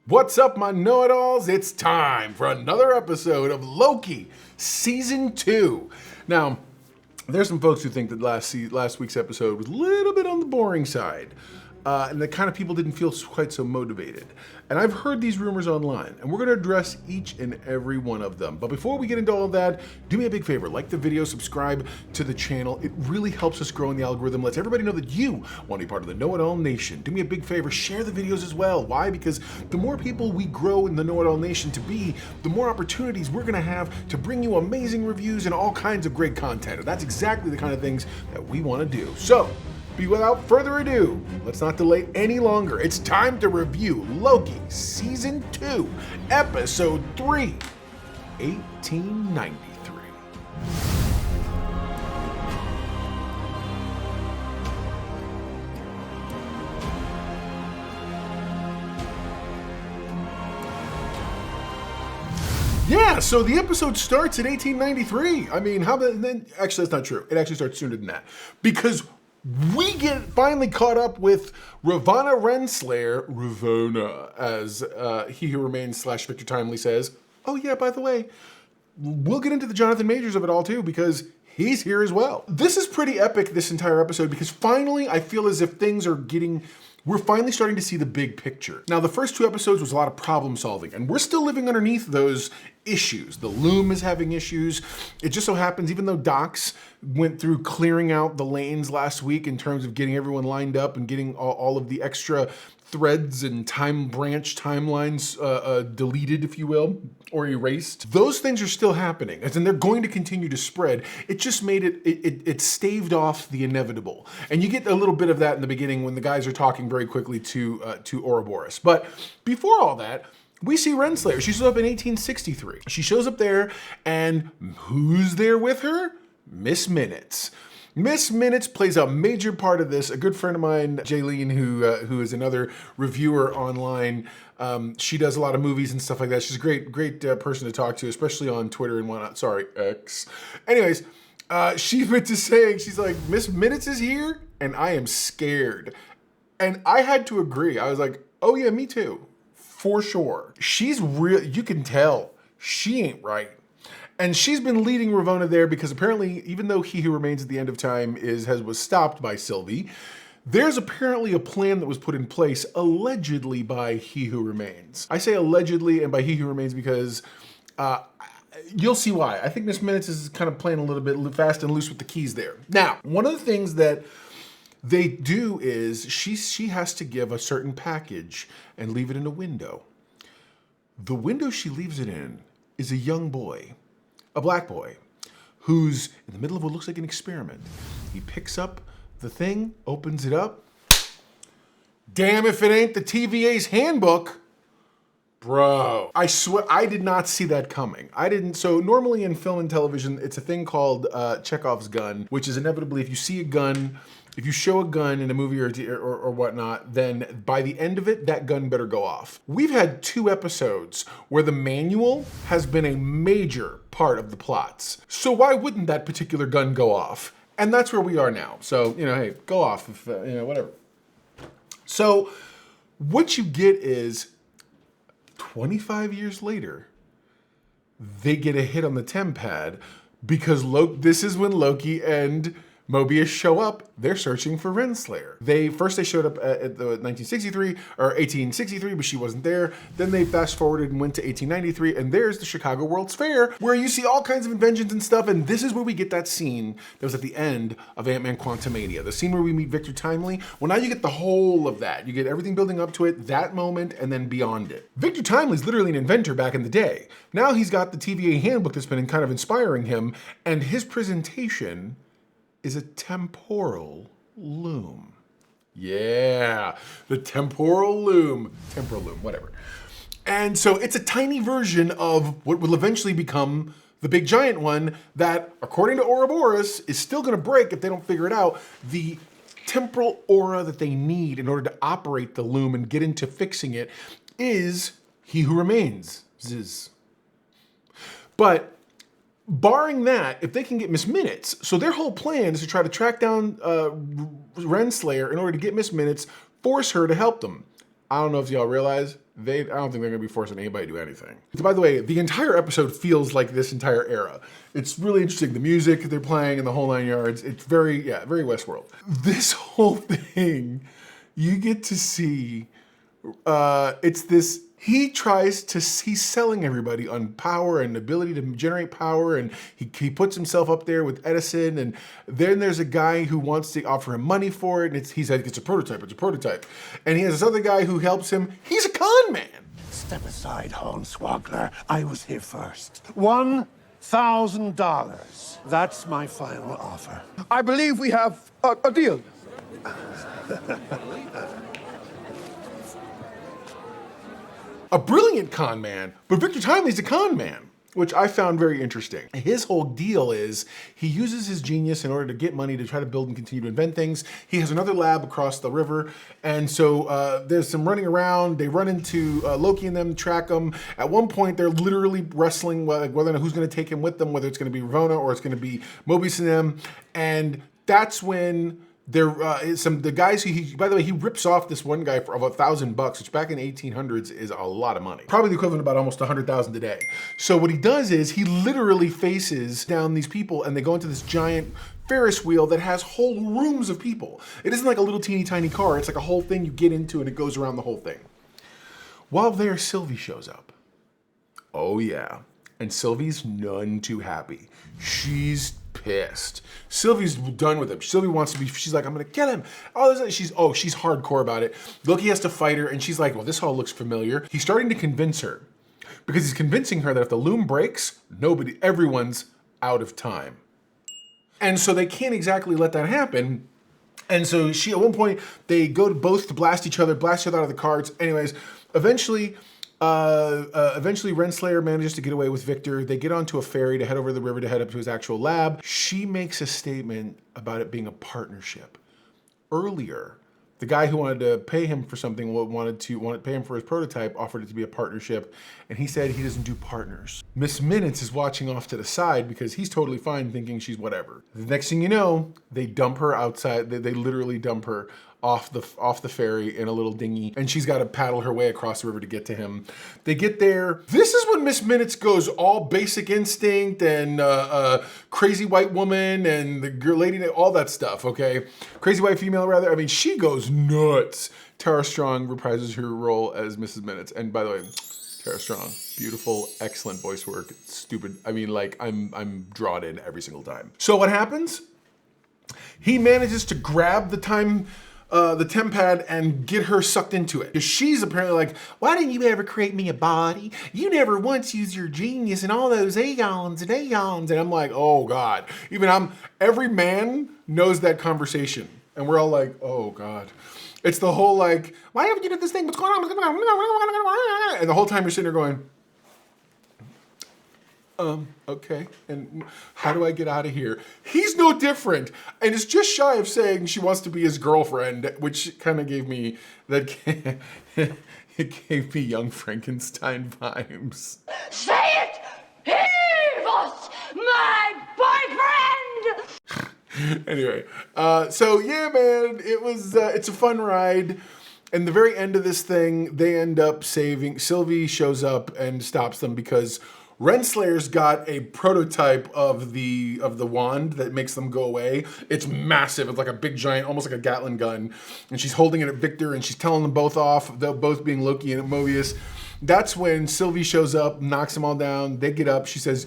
What's up, my know-it-alls? It's time for another episode of Loki, Season 2. Now, there's some folks who think that last week's episode was a little bit on the boring side. And the kind of people didn't feel quite so motivated. And I've heard these rumors online, and we're gonna address each and every one of them. But before we get into all of that, do me a big favor, like the video, subscribe to the channel. It really helps us grow in the algorithm, lets everybody know that you want to be part of the Know-It-All Nation. Do me a big favor, share the videos as well. Why? Because the more people we grow in the Know-It-All Nation to be, the more opportunities we're gonna have to bring you amazing reviews and all kinds of great content. And that's exactly the kind of things that we wanna do. So, without further ado, let's not delay any longer. It's time to review Loki Season 2, Episode 3, 1893. Yeah, so the episode starts at 1893. I mean, actually, that's not true. It actually starts sooner than that. Because we get finally caught up with Ravonna Renslayer, Ravonna, as He Who Remains / Victor Timely says. Oh yeah, by the way, we'll get into the Jonathan Majors of it all too, because he's here as well. This is pretty epic, this entire episode, because finally I feel as if we're finally starting to see the big picture. Now, the first two episodes was a lot of problem solving, and we're still living underneath those issues. The Loom is having issues. It just so happens, even though Docs went through clearing out the lanes last week in terms of getting everyone lined up and getting all of the extra threads and timelines deleted, if you will, or erased. Those things are still happening, and they're going to continue to spread. It just made it staved off the inevitable. And you get a little bit of that in the beginning when the guys are talking very quickly to Ouroboros. But before all that, we see Renslayer. She shows up in 1863. She shows up there, and who's there with her? Miss Minutes. Miss Minutes plays a major part of this. A good friend of mine, Jaylene, who is another reviewer online, she does a lot of movies and stuff like that. She's a great person to talk to, especially on Twitter and whatnot. Sorry, X. Anyways, she went to saying, she's like, Miss Minutes is here, and I am scared. And I had to agree. I was like, oh yeah, me too. For sure. She's real, you can tell she ain't right. And she's been leading Ravonna there because apparently, even though He Who Remains at the End of Time was stopped by Sylvie, there's apparently a plan that was put in place allegedly by He Who Remains. I say allegedly and by He Who Remains because you'll see why. I think Miss Minutes is kind of playing a little bit fast and loose with the keys there. Now, one of the things that they do is she has to give a certain package and leave it in a window. The window she leaves it in is a young boy, a black boy, who's in the middle of what looks like an experiment. He picks up the thing, opens it up. Damn if it ain't the TVA's handbook. Bro, I swear, I did not see that coming. So normally in film and television, it's a thing called Chekhov's gun, which is inevitably if you see a gun, if you show a gun in a movie or whatnot, then by the end of it, that gun better go off. We've had 2 episodes where the manual has been a major part of the plots. So why wouldn't that particular gun go off? And that's where we are now. So, hey, go off, if, whatever. So what you get is 25 years later, they get a hit on the TemPad because this is when Loki and Mobius show up. They're searching for Renslayer. They showed up at the 1963 or 1863, but she wasn't there. Then they fast forwarded and went to 1893, and there's the Chicago World's Fair, where you see all kinds of inventions and stuff. And this is where we get that scene that was at the end of Ant-Man Quantumania, the scene where we meet Victor Timely. Well, now you get the whole of that. You get everything building up to it, that moment, and then beyond it. Victor Timely's literally an inventor back in the day. Now he's got the TVA handbook that's been kind of inspiring him, and his presentation is a temporal loom. Yeah, the temporal loom, whatever. And so it's a tiny version of what will eventually become the big giant one that, according to Ouroboros, is still gonna break if they don't figure it out. The temporal aura that they need in order to operate the loom and get into fixing it is He Who Remains. But barring that, if they can get Miss Minutes, so their whole plan is to try to track down Renslayer in order to get Miss Minutes, force her to help them. I don't know if y'all realize, I don't think they're gonna be forcing anybody to do anything. By the way, the entire episode feels like this entire era. It's really interesting. The music they're playing and the whole 9 yards, it's very Westworld. This whole thing, you get to see, it's this, he's selling everybody on power and ability to generate power, and he puts himself up there with Edison, and then there's a guy who wants to offer him money for it, and he's like, it's a prototype. And he has this other guy who helps him. He's a con man. Step aside, Hornswoggler. I was here first. $1,000. That's my final offer. I believe we have a deal. A brilliant con man, but Victor Timely's a con man, which I found very interesting. His whole deal is he uses his genius in order to get money to try to build and continue to invent things. He has another lab across the river, and so there's some running around. They run into Loki and them, track him. At one point, they're literally wrestling whether or not who's going to take him with them, whether it's going to be Ravonna or it's going to be Mobius and them, and that's when the guys by the way, he rips off this one guy for about $1,000, which back in the 1800s is a lot of money. Probably the equivalent of about almost 100,000 today. So what he does is he literally faces down these people, and they go into this giant Ferris wheel that has whole rooms of people. It isn't like a little teeny tiny car. It's like a whole thing you get into, and it goes around the whole thing. While there, Sylvie shows up. Oh yeah. And Sylvie's none too happy. She's pissed. Sylvie's done with him. Sylvie wants to be, she's like, I'm gonna kill him. She's hardcore about it. Loki has to fight her, and she's like, well, this all looks familiar. He's starting to convince her, because he's convincing her that if the loom breaks, everyone's out of time. And so they can't exactly let that happen. And so at one point, they go to both to blast each other out of the carts. Anyways, eventually Renslayer manages to get away with Victor. They get onto a ferry to head over the river to head up to his actual lab. She makes a statement about it being a partnership. Earlier, the guy who wanted to pay him for something, wanted to pay him for his prototype, offered it to be a partnership, and he said he doesn't do partners. Miss Minutes is watching off to the side because he's totally fine thinking she's whatever. The next thing you know, they dump her outside. They literally dump her off the ferry in a little dinghy, and she's got to paddle her way across the river to get to him. They get there. This is when Miss Minutes goes all Basic Instinct and Crazy White Woman and the girl lady, all that stuff, okay? Crazy White Female, rather. I mean, she goes nuts. Tara Strong reprises her role as Mrs. Minutes. And by the way, Tara Strong, beautiful, excellent voice work. Stupid. I mean, like, I'm drawn in every single time. So what happens? He manages to grab the tempad and get her sucked into it. She's apparently like, why didn't you ever create me a body? You never once used your genius and all those aeons and aeons. And I'm like, oh God. Every man knows that conversation. And we're all like, oh God. It's the whole like, why haven't you done this thing? What's going on? And the whole time you're sitting there going, okay, and how do I get out of here? He's no different, and it's just shy of saying she wants to be his girlfriend, which kind of gave me it gave me Young Frankenstein vibes. Say it! He was my boyfriend! Anyway, so yeah, man, it's a fun ride. And the very end of this thing, they end up saving. Sylvie shows up and stops them because Renslayer's got a prototype of the wand that makes them go away. It's massive. It's like a big giant, almost like a Gatling gun. And she's holding it at Victor, and she's telling them both off, they're both being Loki and Mobius. That's when Sylvie shows up, knocks them all down. They get up. She says,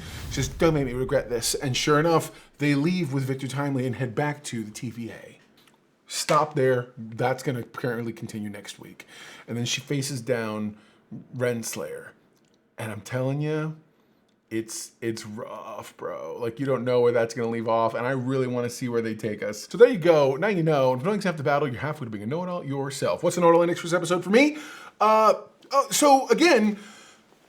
don't make me regret this. And sure enough, they leave with Victor Timely and head back to the TVA. Stop there. That's going to apparently continue next week. And then she faces down Renslayer. And I'm telling you, it's rough, bro. Like, you don't know where that's gonna leave off, and I really want to see where they take us. So there you go. Now you know. If you don't have to battle, you're halfway to being a know-it-all yourself. What's an Auto Index for this episode for me? So again,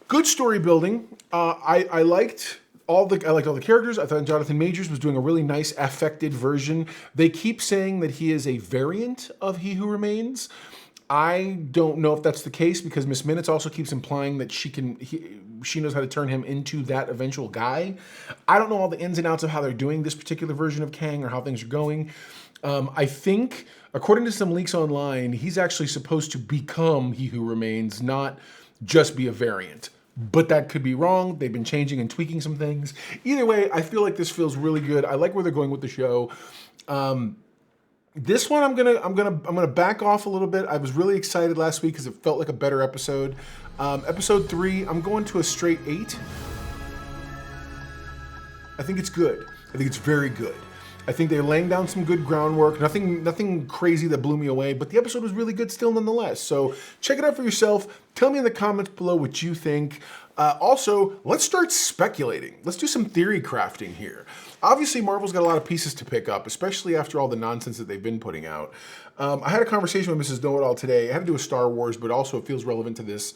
good story building. I liked all the characters. I thought Jonathan Majors was doing a really nice affected version. They keep saying that he is a variant of He Who Remains. I don't know if that's the case because Miss Minutes also keeps implying that she knows how to turn him into that eventual guy. I don't know all the ins and outs of how they're doing this particular version of Kang or how things are going. I think, according to some leaks online, he's actually supposed to become He Who Remains, not just be a variant. But that could be wrong. They've been changing and tweaking some things. Either way, I feel like this feels really good. I like where they're going with the show. This one I'm gonna back off a little bit. I was really excited last week because it felt like a better episode. Episode 3, I'm going to a straight 8. I think it's good. I think it's very good. I think they're laying down some good groundwork. Nothing crazy that blew me away, but the episode was really good still nonetheless. So check it out for yourself. Tell me in the comments below what you think. Also, let's start speculating. Let's do some theory crafting here. Obviously, Marvel's got a lot of pieces to pick up, especially after all the nonsense that they've been putting out. I had a conversation with Mrs. Know-It-All today. I had to do with Star Wars, but also it feels relevant to this.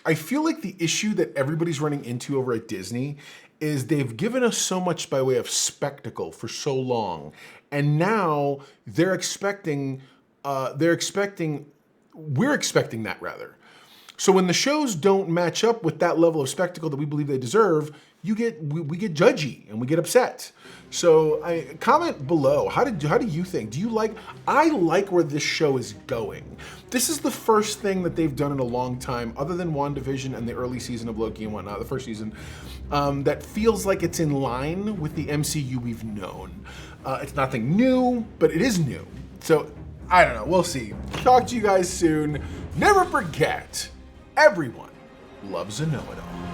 I feel like the issue that everybody's running into over at Disney is they've given us so much by way of spectacle for so long, and now we're expecting that rather. So when the shows don't match up with that level of spectacle that we believe they deserve, we get judgy and we get upset. So comment below. How do you think? Do you like? I like where this show is going. This is the first thing that they've done in a long time, other than WandaVision and the early season of Loki and whatnot, the first season, that feels like it's in line with the MCU we've known. It's nothing new, but it is new. So I don't know. We'll see. Talk to you guys soon. Never forget, everyone loves a know-it-all.